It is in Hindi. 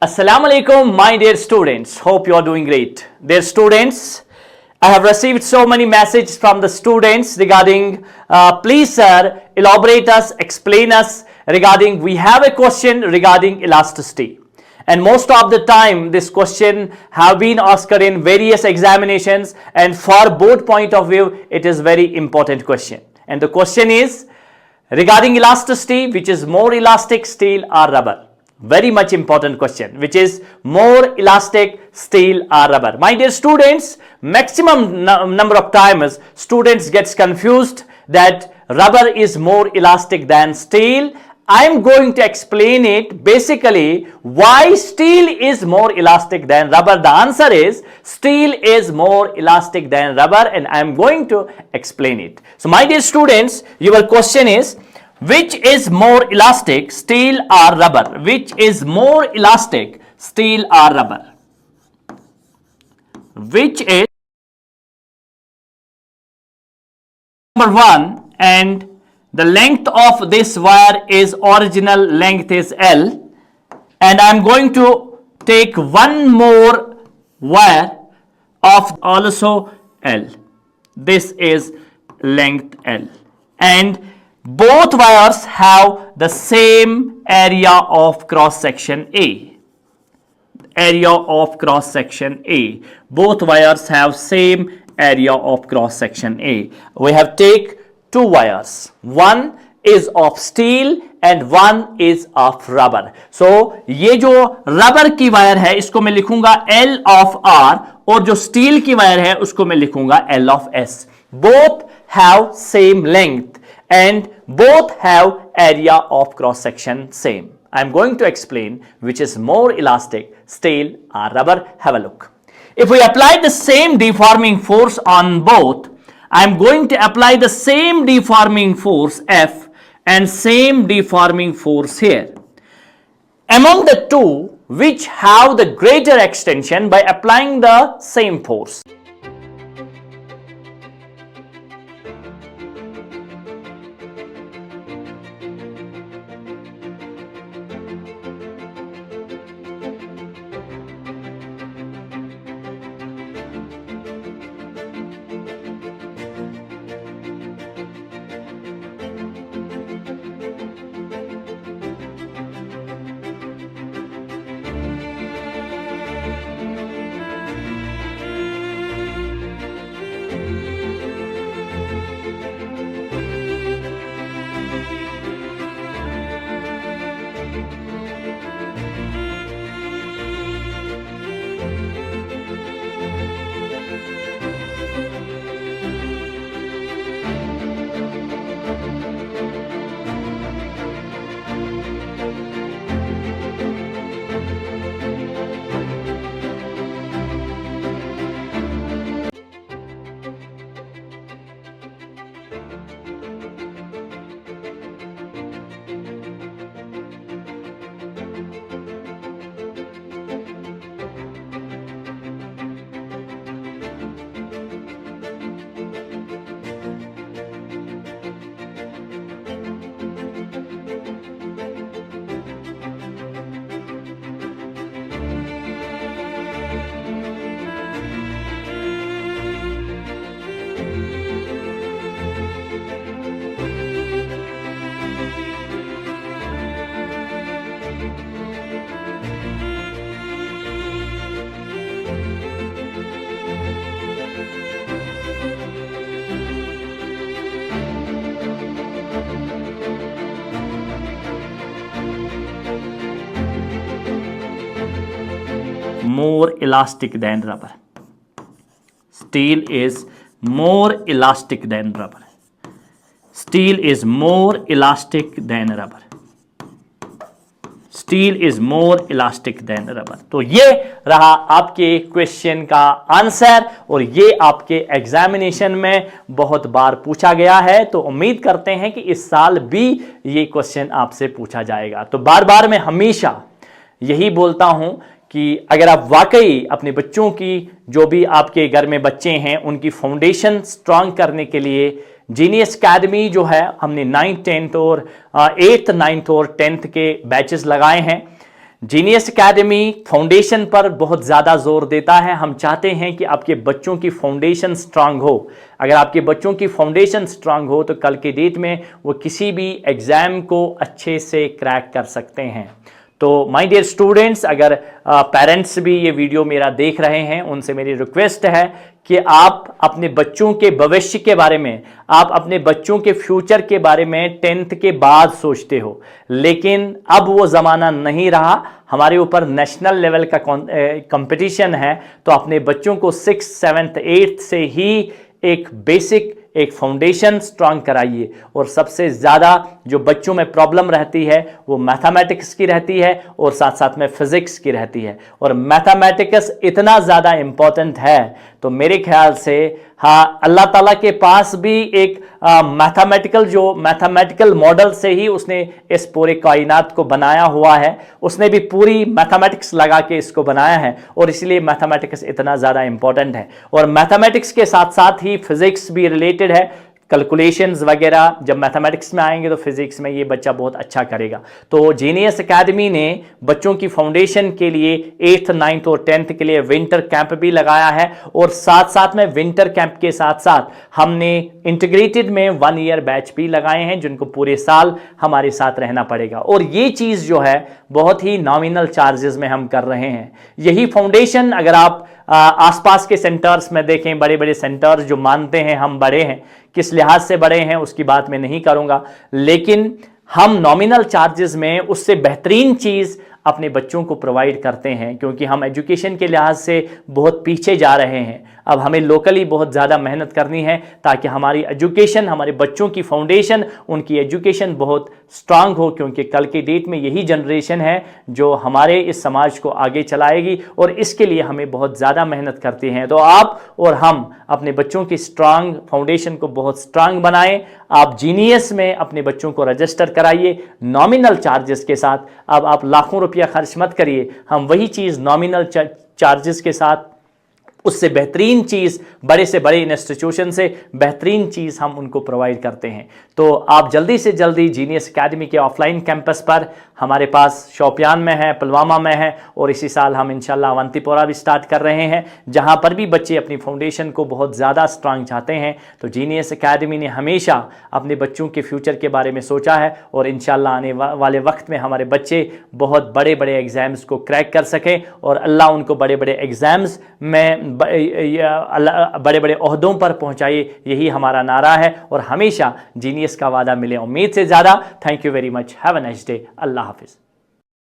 Assalamu alaikum, my dear students. Hope you are doing great. Dear students, I have received so many messages from the students regarding, please sir, elaborate us, explain us regarding, we have a question regarding elasticity. And most of the time, this question have been asked in various examinations, and for both point of view, it is very important question. And the question is regarding elasticity, which is more elastic, steel or rubber? Very much important question, which is more elastic, steel or rubber? My dear students, maximum number of times students gets confused that rubber is more elastic than steel. I am going to explain it basically why steel is more elastic than rubber. The answer is steel is more elastic than rubber, and I am going to explain it. So my dear students, your question is, which is more elastic, steel or rubber? Which is more elastic, steel or rubber? Which is number one, and the length of this wire is original length is L, and I am going to take one more wire of also L. This is length L, and both wires have the same area of cross section A. Area of cross section A. Both wires have same area of cross section A. We have take two wires. One is of steel and one is of rubber. So ये जो रबर की वायर है इसको मैं लिखूंगा L of R, और जो स्टील की वायर है उसको मैं लिखूंगा L of S. Both have same length and both have area of cross section same. I am going to explain which is more elastic, steel or rubber. Have a look. If we apply the same deforming force on both, I am going to apply the same deforming force F and same deforming force here. Among the two, which have the greater extension by applying the same force? More elastic than rubber. Steel is more elastic than rubber. Steel is more elastic than rubber. Steel is more elastic than rubber. तो ये रहा आपके क्वेश्चन का आंसर, और ये आपके एग्जामिनेशन में बहुत बार पूछा गया है, तो उम्मीद करते हैं कि इस साल भी ये क्वेश्चन आपसे पूछा जाएगा। तो बार बार मैं हमेशा यही बोलता हूं कि अगर आप वाकई अपने बच्चों की, जो भी आपके घर में बच्चे हैं, उनकी फाउंडेशन स्ट्रांग करने के लिए जीनियस अकेडमी जो है, हमने 9th 10th और 8th 9th और 10th के बैचेस लगाए हैं, जीनियस एकेडमी फाउंडेशन पर बहुत ज़्यादा जोर देता है। हम चाहते हैं कि आपके बच्चों की फाउंडेशन स्ट्रांग हो। अगर आपके बच्चों की फाउंडेशन स्ट्रांग हो तो कल के डेट में वो किसी भी एग्ज़ाम को अच्छे से क्रैक कर सकते हैं। तो माय डियर स्टूडेंट्स, अगर पेरेंट्स भी ये वीडियो मेरा देख रहे हैं, उनसे मेरी रिक्वेस्ट है कि आप अपने बच्चों के भविष्य के बारे में, आप अपने बच्चों के फ्यूचर के बारे में 10th के बाद सोचते हो, लेकिन अब वो ज़माना नहीं रहा। हमारे ऊपर नेशनल लेवल का कंपटीशन है, तो अपने बच्चों को 6th 7th 8th से ही एक बेसिक, एक फाउंडेशन स्ट्रांग कराइए। और सबसे ज़्यादा जो बच्चों में प्रॉब्लम रहती है वो मैथमेटिक्स की रहती है और साथ साथ में फिजिक्स की रहती है। और मैथमेटिक्स इतना ज़्यादा इम्पॉर्टेंट है तो मेरे ख्याल से हाँ, अल्लाह ताला के पास भी एक मैथमेटिकल मॉडल से ही उसने इस पूरे कायनात को बनाया हुआ है। उसने भी पूरी मैथमेटिक्स लगा के इसको बनाया है और इसलिए मैथमेटिक्स इतना ज़्यादा इंपॉर्टेंट है। और मैथमेटिक्स के साथ साथ ही फिजिक्स भी रिलेटेड है। कैलकुलेशंस वगैरह जब मैथमेटिक्स में आएंगे तो फिजिक्स में ये बच्चा बहुत अच्छा करेगा। तो जीनियस एकेडमी ने बच्चों की फाउंडेशन के लिए 8th 9th और 10th के लिए विंटर कैंप भी लगाया है। और साथ साथ में विंटर कैंप के साथ साथ हमने इंटीग्रेटेड में 1 ईयर बैच भी लगाए हैं, जिनको पूरे साल हमारे साथ रहना पड़ेगा। और ये चीज़ जो है बहुत ही नॉमिनल चार्जेस में हम कर रहे हैं। यही फाउंडेशन अगर आप आसपास के सेंटर्स में देखें, बड़े बड़े सेंटर्स जो मानते हैं हम बड़े हैं, किस लिहाज से बड़े हैं उसकी बात मैं नहीं करूंगा, लेकिन हम नॉमिनल चार्जेस में उससे बेहतरीन चीज़ अपने बच्चों को प्रोवाइड करते हैं, क्योंकि हम एजुकेशन के लिहाज से बहुत पीछे जा रहे हैं। अब हमें लोकली बहुत ज़्यादा मेहनत करनी है ताकि हमारी एजुकेशन, हमारे बच्चों की फाउंडेशन, उनकी एजुकेशन बहुत स्ट्रांग हो, क्योंकि कल की डेट में यही जनरेशन है जो हमारे इस समाज को आगे चलाएगी और इसके लिए हमें बहुत ज़्यादा मेहनत करती हैं। तो आप और हम अपने बच्चों की स्ट्रांग फाउंडेशन को बहुत स्ट्रांग बनाएं। आप जीनियस में अपने बच्चों को रजिस्टर कराइए नॉमिनल चार्जेस के साथ। अब आप लाखों रुपया खर्च मत करिए, हम वही चीज़ नॉमिनल चार्जेस के साथ, उससे बेहतरीन चीज़, बड़े से बड़े इंस्टीट्यूशन से बेहतरीन चीज़ हम उनको प्रोवाइड करते हैं। तो आप जल्दी से जल्दी जीनियस एकेडमी के ऑफलाइन कैंपस पर, हमारे पास शोपियान में है, पुलवामा में है, और इसी साल हम इंशाल्लाह अवंतीपोरा भी स्टार्ट कर रहे हैं, जहां पर भी बच्चे अपनी फाउंडेशन को बहुत ज़्यादा स्ट्रांग चाहते हैं। तो जीनियस एकेडमी ने हमेशा अपने बच्चों के फ्यूचर के बारे में सोचा है और इंशाल्लाह आने वाले वक्त में हमारे बच्चे बहुत बड़े बड़े एग्ज़ाम्स को क्रैक कर सकें और अल्लाह उनको बड़े बड़े एग्ज़ाम्स में बड़े बड़े ओहदों पर पहुंचाए। यही हमारा नारा है और हमेशा जीनियस का वादा मिले उम्मीद से ज़्यादा। Thank you very much. Have a nice day. अल्लाह हाफिज़।